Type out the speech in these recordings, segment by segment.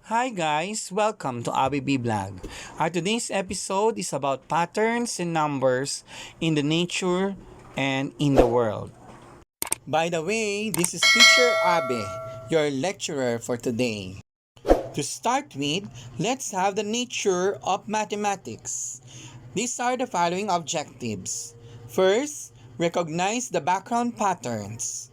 Hi guys, welcome to ABB Vlog. Today's episode is about patterns and numbers in the nature and in the world. By the way, this is Teacher Abe, your lecturer for today. To start with, let's have the nature of mathematics. These are the following objectives. First, recognize the background patterns.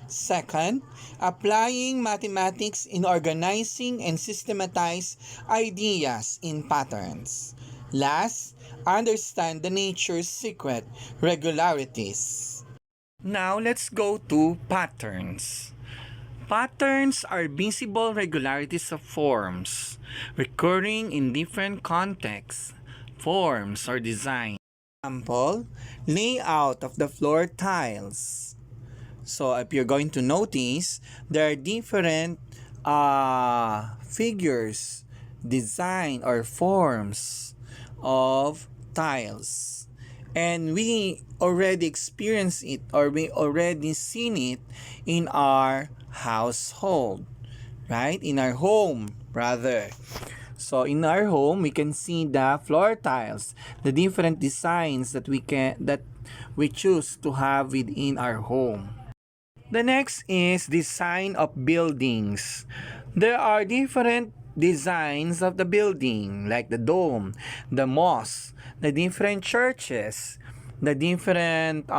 Second, applying mathematics in organizing and systematize ideas in patterns. Last, understand the nature's secret regularities. Now let's go to patterns. Patterns are visible regularities of forms, recurring in different contexts, forms, or design. Example, layout of the floor tiles. So if you're going to notice, there are different figures, design, or forms of tiles. And we already experienced it, or we already seen it in our household, right? In our home, rather. So in our home, we can see the floor tiles, the different designs that we choose to have within our home. The next is design of buildings. There are different designs of the building, like the dome, the mosque, the different churches, the different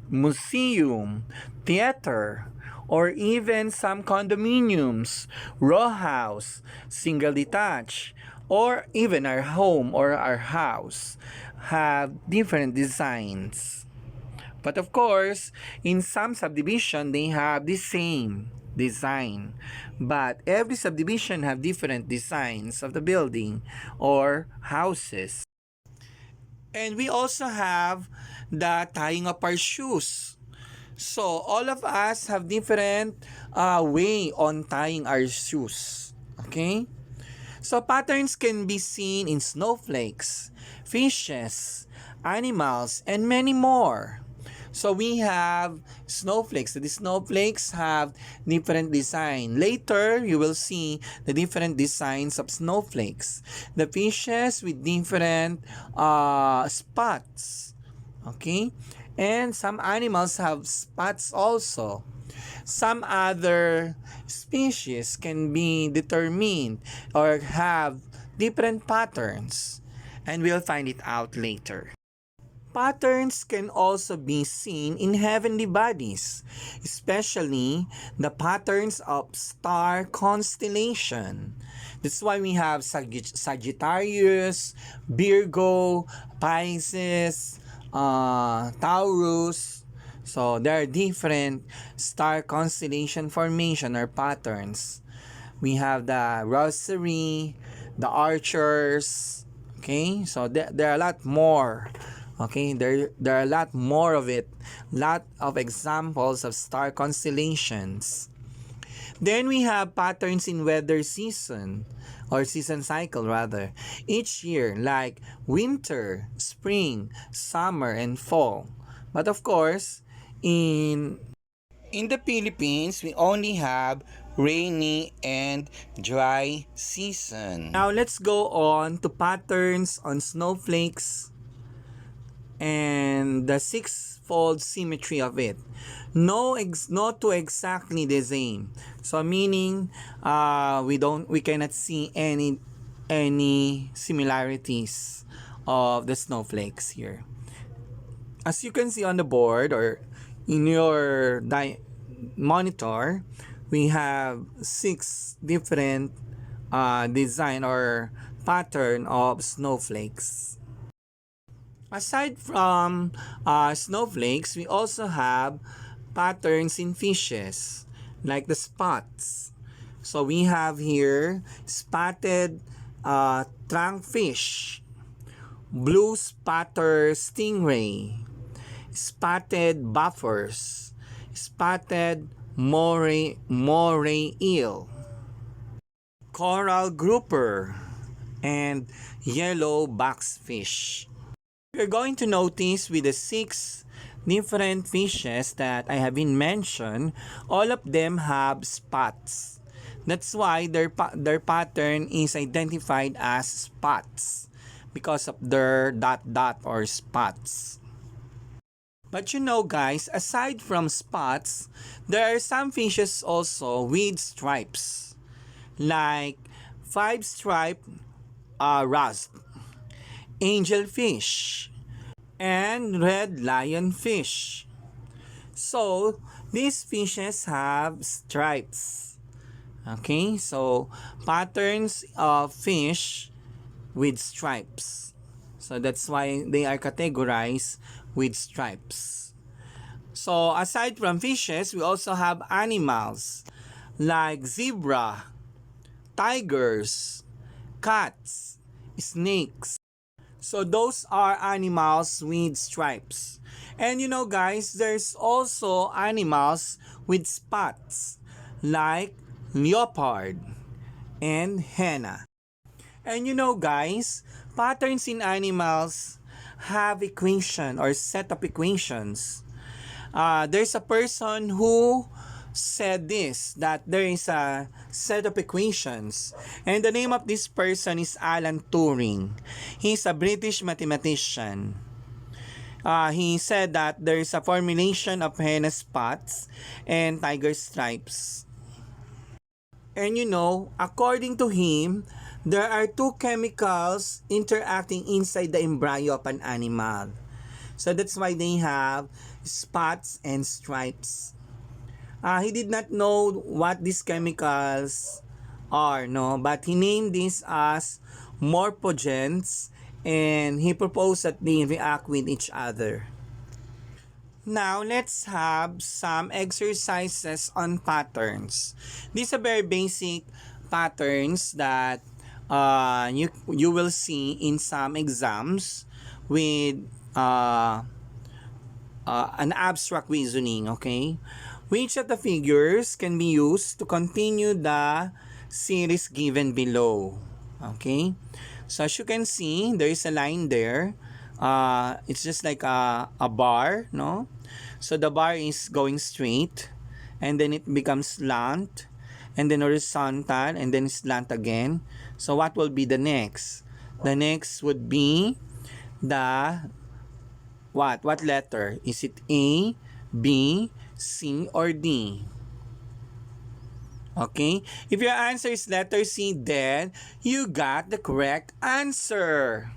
museum, theater, or even some condominiums, row house, single detached, or even our home or our house have different designs. But of course, in some subdivision, they have the same design. But every subdivision have different designs of the building or houses. And we also have the tying of our shoes. So all of us have different way on tying our shoes. Okay? So patterns can be seen in snowflakes, fishes, animals, and many more. So we have snowflakes. The snowflakes have different design. Later, you will see the different designs of snowflakes. The fishes with different spots. Okay? And some animals have spots also. Some other species can be determined or have different patterns. And we'll find it out later. Patterns can also be seen in heavenly bodies, especially the patterns of star constellation. That's why we have Sagittarius, Virgo, Pisces, Taurus. So there are different star constellation formation or patterns. We have the rosary, the archers. Okay, so there are a lot more. Okay, there are a lot more of it. Lot of examples of star constellations. Then we have patterns in weather season or season cycle rather. Each year like winter, spring, summer, and fall. But of course, in the Philippines, we only have rainy and dry season. Now let's go on to patterns on snowflakes and the six-fold symmetry of it. Not to exactly the same. So meaning we cannot see any similarities of the snowflakes here. As you can see on the board or in your monitor, we have 6 different design or pattern of snowflakes. Aside from snowflakes, we also have patterns in fishes, like the spots. So we have here spotted trunkfish, blue spatter stingray, spotted buffers, spotted moray eel, coral grouper, and yellow boxfish. You're going to notice with the 6 different fishes that I have been mentioned, all of them have spots. That's why their pattern is identified as spots because of their dot dot or spots. But you know guys, aside from spots, there are some fishes also with stripes. Like five stripe rust, angelfish, and red lionfish. So, these fishes have stripes. Okay, so patterns of fish with stripes. So that's why they are categorized with stripes. So aside from fishes, we also have animals like zebra, tigers, cats, snakes. So those are animals with stripes. And you know guys, there's also animals with spots like leopard and henna. And you know guys, patterns in animals have equation or set of equations. There's a person who said this, that there is a set of equations, and the name of this person is Alan Turing. He's a British mathematician. He said that there is a formulation of henna spots and tiger stripes. And you know, according to him, there are two chemicals interacting inside the embryo of an animal. So that's why they have spots and stripes. He did not know what these chemicals are, no, but he named this as morphogens, and he proposed that they react with each other. Now, let's have some exercises on patterns. These are very basic patterns that you will see in some exams with an abstract reasoning, okay? Which of the figures can be used to continue the series given below? Okay? So as you can see, there is a line there. It's just like a bar, no? So the bar is going straight, and then it becomes slant, and then horizontal, and then slant again. So what will be the next? The next would be the what? What letter? Is it A, B, C, or D? Okay? If your answer is letter C, then you got the correct answer.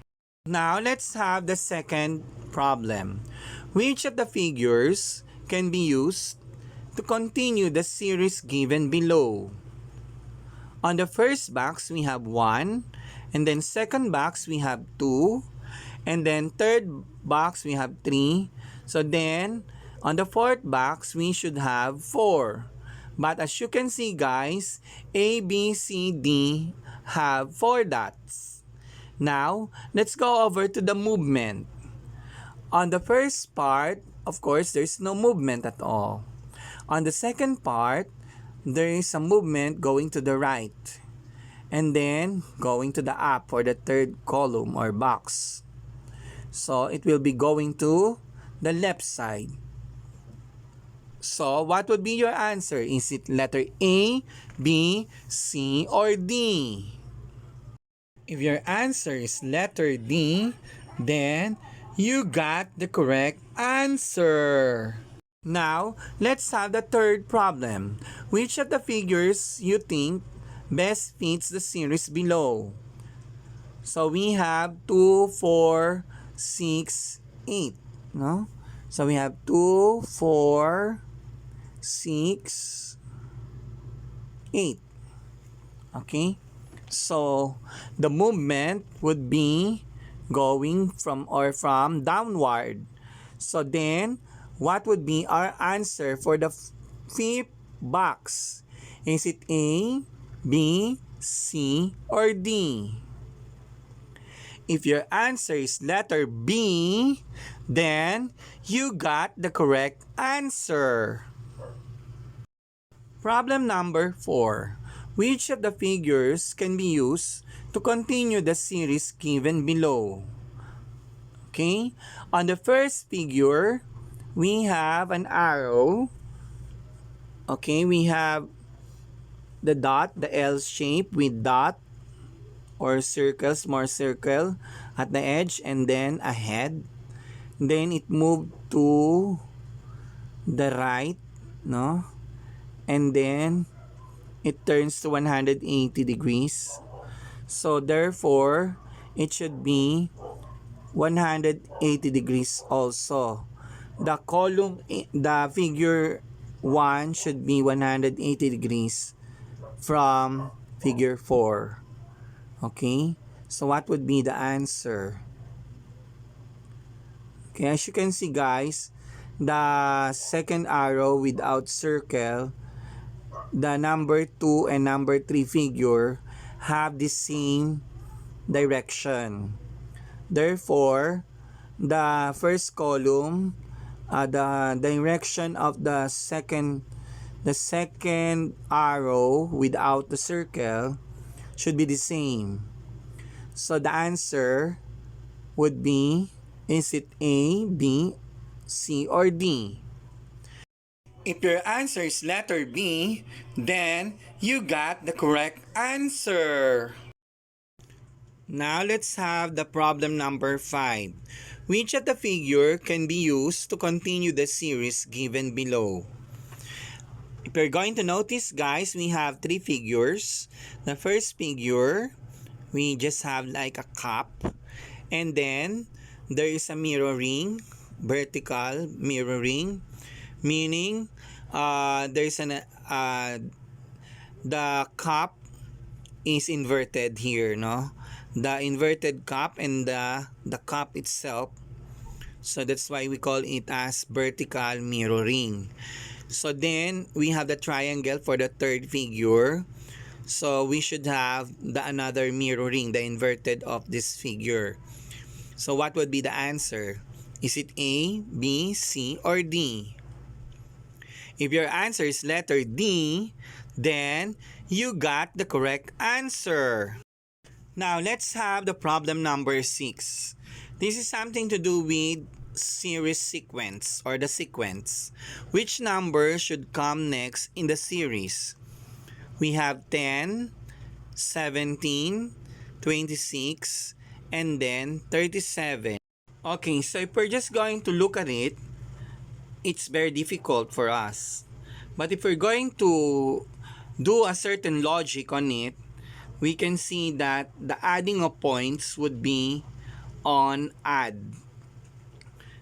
Now, let's have the second problem. Which of the figures can be used to continue the series given below? On the first box, we have 1. And then second box, we have 2. And then third box, we have 3. So then, on the fourth box, we should have 4. But as you can see guys, A, B, C, D have 4 dots. Now, let's go over to the movement. On the first part, of course, there's no movement at all. On the second part, there is a movement going to the right. And then, going to the up for the third column or box. So, it will be going to the left side. So, what would be your answer? Is it letter A, B, C, or D? If your answer is letter D, then you got the correct answer. Now, let's have the third problem. Which of the figures you think best fits the series below? So, we have 2, 4, 6, 8. No? So, we have 2, 4, 6, 8. Okay? So, the movement would be going from downward. So, then, what would be our answer for the fifth box? Is it A, B, C, or D? If your answer is letter B, then you got the correct answer. Problem number 4. Which of the figures can be used to continue the series given below? Okay, on the first figure, we have an arrow. Okay, we have the dot, the L shape with dot or circle, small circle at the edge, and then a head. Then it moved to the right, no? And then it turns to 180 degrees. So therefore, it should be 180 degrees also. The column, the figure 1 should be 180 degrees from figure 4. Okay? So what would be the answer? Okay, as you can see guys, the second arrow without circle, the number 2 and number 3 figure have the same direction. Therefore, the first column, the direction of the second arrow without the circle should be the same. So the answer would be, is it A, B, C, or D? If your answer is letter B, then you got the correct answer. Now let's have the problem number 5. Which of the figure can be used to continue the series given below? If you're going to notice guys, we have 3 figures. The first figure, we just have like a cup. And then there is a mirroring, vertical mirroring, meaning there's the cup is inverted here, no? The inverted cup and the cup itself. So that's why we call it as vertical mirroring. So then we have the triangle for the third figure. So we should have the another mirroring, the inverted of this figure. So what would be the answer? Is it A, B, C, or D? If your answer is letter D, then you got the correct answer. Now let's have the problem number 6. This is something to do with series sequence or the sequence. Which number should come next in the series? We have 10, 17, 26, and then 37. Okay, so if we're just going to look at it, it's very difficult for us. But if we're going to do a certain logic on it, we can see that the adding of points would be on add.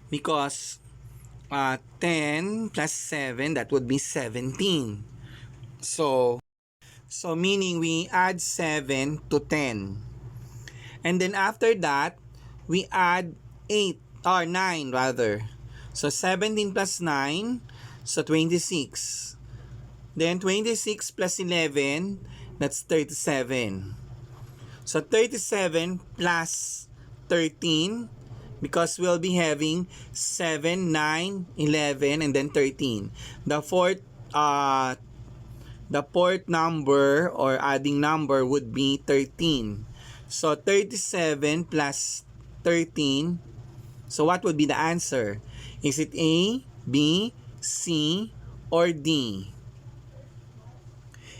Because 10 plus 7, that would be 17. So meaning we add 7 to 10. And then after that, we add 8 or 9 rather. So 17 plus 9, so 26. Then 26 plus 11, that's 37. So 37 plus 13, because we'll be having 7, 9, 11, and then 13. The fourth number or adding number would be 13. So 37 plus 13. So what would be the answer? Is it A, B, C, or D?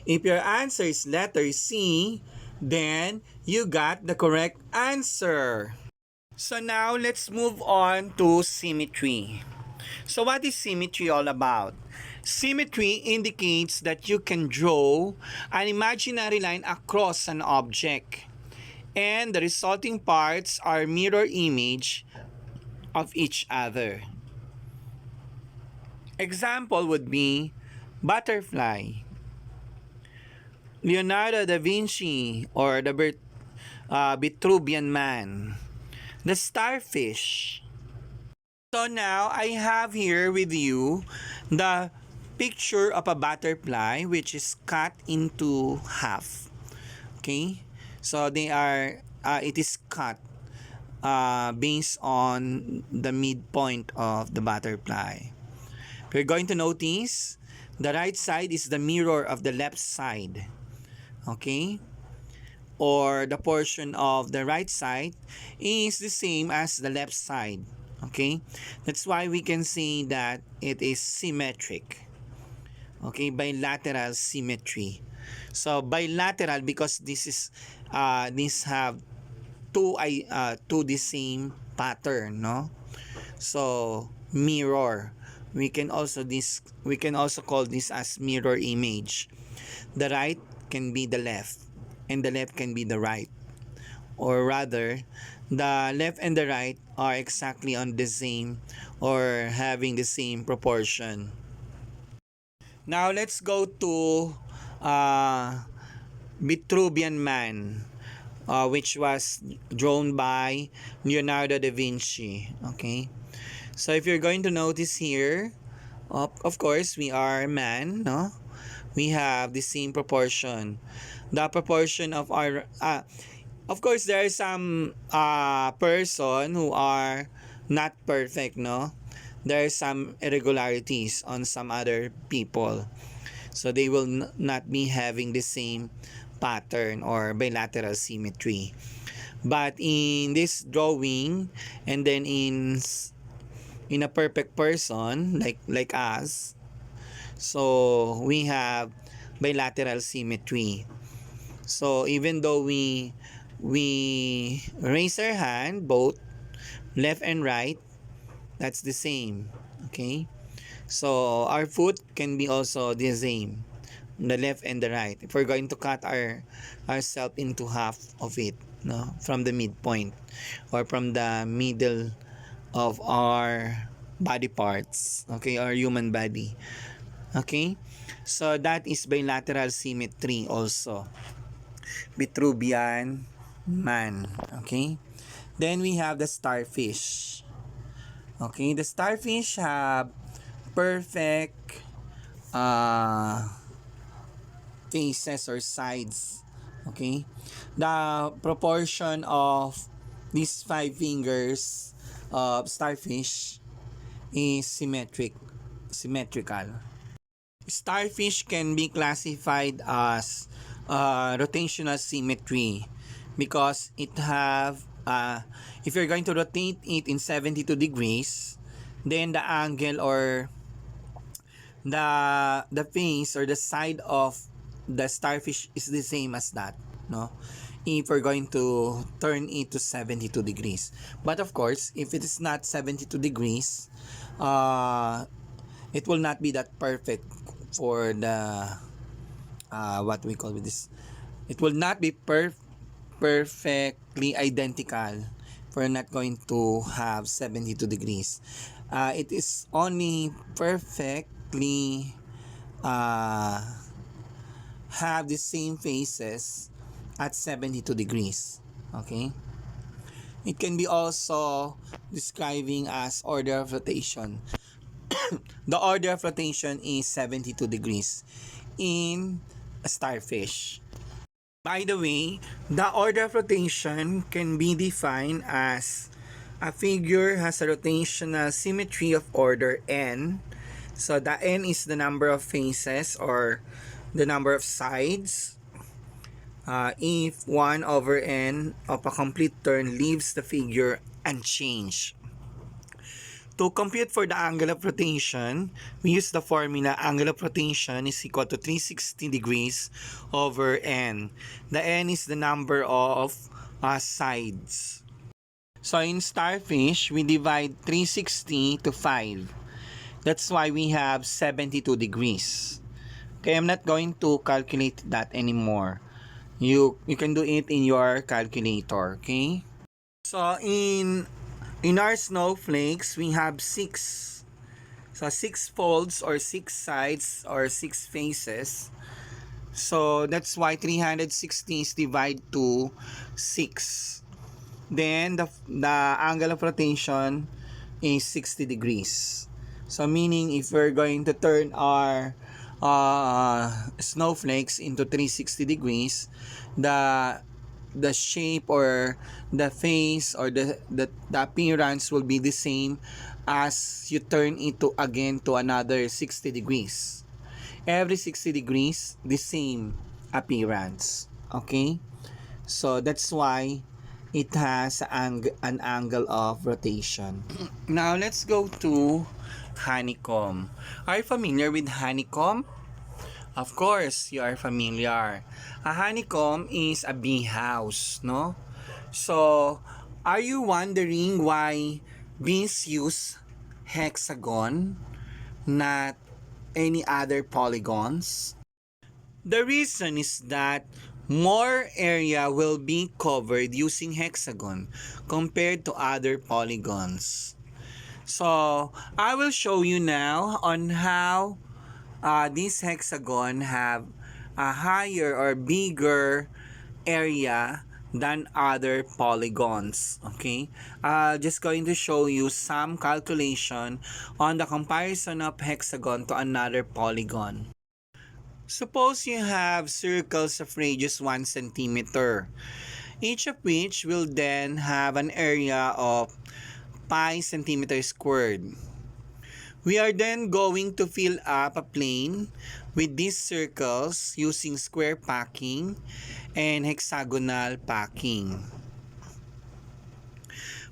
If your answer is letter C, then you got the correct answer. So now let's move on to symmetry. So what is symmetry all about? Symmetry indicates that you can draw an imaginary line across an object, and the resulting parts are mirror image of each other. Example would be butterfly, Leonardo da Vinci, or the Vitruvian Man, the starfish. So now I have here with you the picture of a butterfly which is cut into half. Okay, so it is cut based on the midpoint of the butterfly. We're going to notice the right side is the mirror of the left side. Okay, or the portion of the right side is the same as the left side. Okay, that's why we can say that it is symmetric. Okay, bilateral symmetry. So bilateral because this have two the same pattern, no? So mirror. We can also call this as mirror image. The right can be the left and the left can be the right. Or rather, the left and the right are exactly on the same or having the same proportion. Now let's go to uh, Vitruvian Man, which was drawn by Leonardo da Vinci. Okay, so if you're going to notice here, of course, we are a man, no? We have the same proportion. The proportion of our of course, there are some person who are not perfect, no? There are some irregularities on some other people. So they will not be having the same pattern or bilateral symmetry. But in this drawing and then in a perfect person like us, so we have bilateral symmetry. So even though we raise our hand both left and right, that's the same. Okay? So our foot can be also the same, the left and the right. If we're going to cut ourselves into half of it, no, from the midpoint or from the middle of our body parts, okay, our human body. Okay? So that is bilateral symmetry also. Vitruvian Man. Okay? Then we have the starfish. Okay, the starfish have perfect uh, faces or sides. Okay? The proportion of these five fingers of starfish is symmetrical. Starfish can be classified as rotational symmetry because it have if you're going to rotate it in 72 degrees, then the angle or the face or the side of the starfish is the same as that, no? If we're going to turn it to 72 degrees. But of course, if it is not 72 degrees, it will not be that perfect for the what we call with this. It will not be perfectly identical. We're not going to have 72 degrees. It is only perfectly uh, have the same faces at 72 degrees. Okay? It can be also describing as order of rotation. The order of rotation is 72 degrees in a starfish. By the way, the order of rotation can be defined as a figure has a rotational symmetry of order n. So the n is the number of faces or the number of sides. If 1 over n of a complete turn leaves the figure unchanged. To compute for the angle of rotation, we use the formula angle of rotation is equal to 360 degrees over n. The n is the number of sides. So in starfish, we divide 360 to 5. That's why we have 72 degrees. Okay, I'm not going to calculate that anymore. You can do it in your calculator, okay? So in our snowflakes, we have 6. So 6 folds or 6 sides or 6 faces. So that's why 360 is divided to 6. Then the angle of rotation is 60 degrees. So meaning if we're going to turn our snowflakes into 360 degrees, the shape or the face or the appearance will be the same as you turn it to again to another 60 degrees. Every 60 degrees, the same appearance. Okay? So that's why it has an angle of rotation. Now let's go to honeycomb. Are you familiar with honeycomb? Of course, you are familiar. A honeycomb is a bee house, no? So, are you wondering why bees use hexagon, not any other polygons? The reason is that more area will be covered using hexagon compared to other polygons. So, I will show you now on how this hexagon have a higher or bigger area than other polygons. Okay, just going to show you some calculation on the comparison of hexagon to another polygon. Suppose you have circles of radius 1 centimeter, each of which will then have an area of pi centimeter squared. We are then going to fill up a plane with these circles using square packing and hexagonal packing.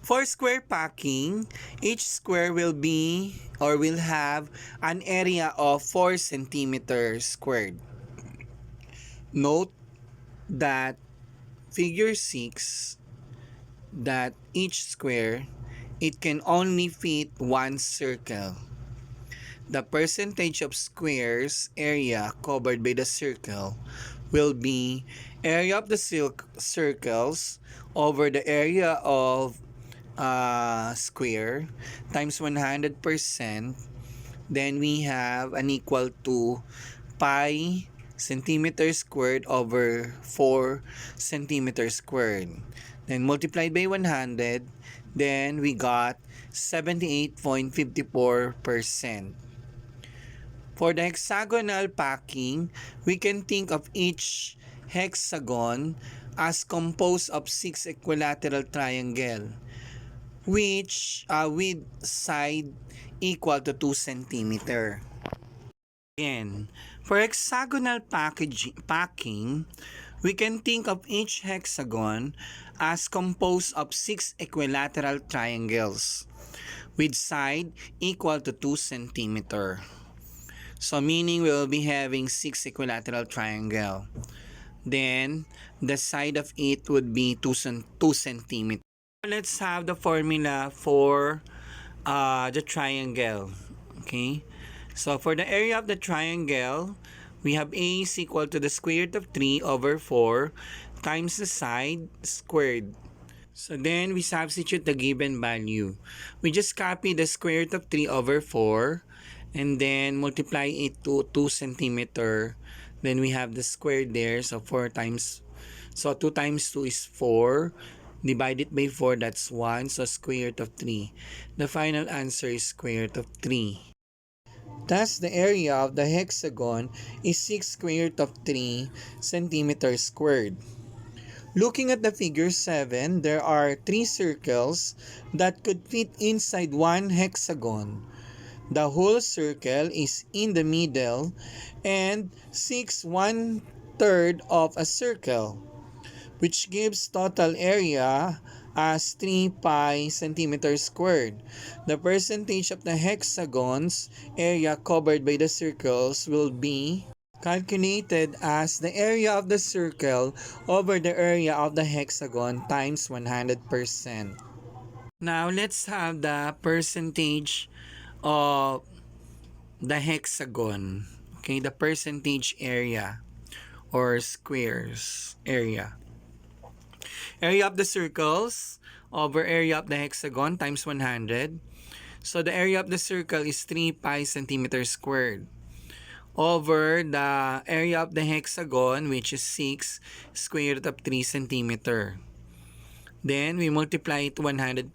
For square packing, each square will be or will have an area of 4 centimeters squared. Note that figure 6 that each square it can only fit one circle. The percentage of squares area covered by the circle will be area of the circles over the area of square times 100%. Then we have an equal to pi centimeter squared over 4 centimeter squared. Then multiplied by 100, then we got 78.54%. For the hexagonal packing, we can think of each hexagon as composed of 6 equilateral triangle, which with side equal to 2 centimeter. Again, for hexagonal packing, we can think of each hexagon as composed of 6 equilateral triangles, with side equal to 2 centimeter. So meaning we will be having 6 equilateral triangle. Then the side of it would be 2 centimeters. Let's have the formula for the triangle. Okay. So for the area of the triangle, we have A is equal to the square root of 3 over 4 times the side squared. So then we substitute the given value. We just copy the square root of 3 over 4 and then multiply it to 2 centimeter. Then we have the square there. So 4 times, so 2 times 2 is 4. Divided by 4, that's 1. So square root of 3. The final answer is square root of 3. Thus, the area of the hexagon is 6 square root of 3 centimeters squared. Looking at the figure 7, there are 3 circles that could fit inside one hexagon. The whole circle is in the middle and 6 1/3 of a circle, which gives total area as 3 pi centimeters squared. The percentage of the hexagon's area covered by the circles will be calculated as the area of the circle over the area of the hexagon times 100%. Now, let's have the percentage of the hexagon. Okay, the percentage area or squares area. Area of the circles over area of the hexagon times 100. So the area of the circle is 3 pi centimeters squared over the area of the hexagon, which is 6 square root of 3 centimeter. Then we multiply it to 100%.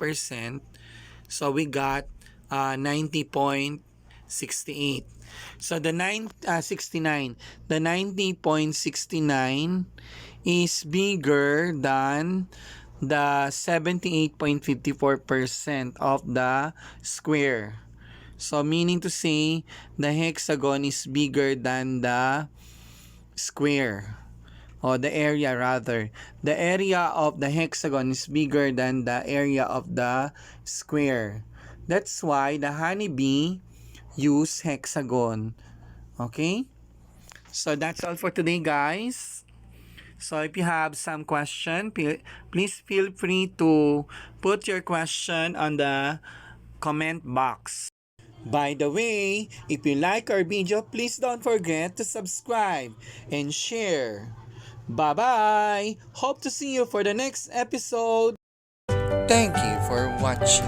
So we got 90.68. So the 69, the 90.69 is bigger than the 78.54% of the square. So meaning to say the hexagon is bigger than the square, or the area rather. The area of the hexagon is bigger than the area of the square. That's why the honeybee use hexagon. Okay? So that's all for today, guys. So if you have some question, please feel free to put your question on the comment box. By the way, if you like our video, please don't forget to subscribe and share. Bye-bye! Hope to see you for the next episode. Thank you for watching.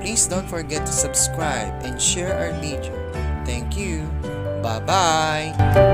Please don't forget to subscribe and share our video. Thank you. Bye-bye!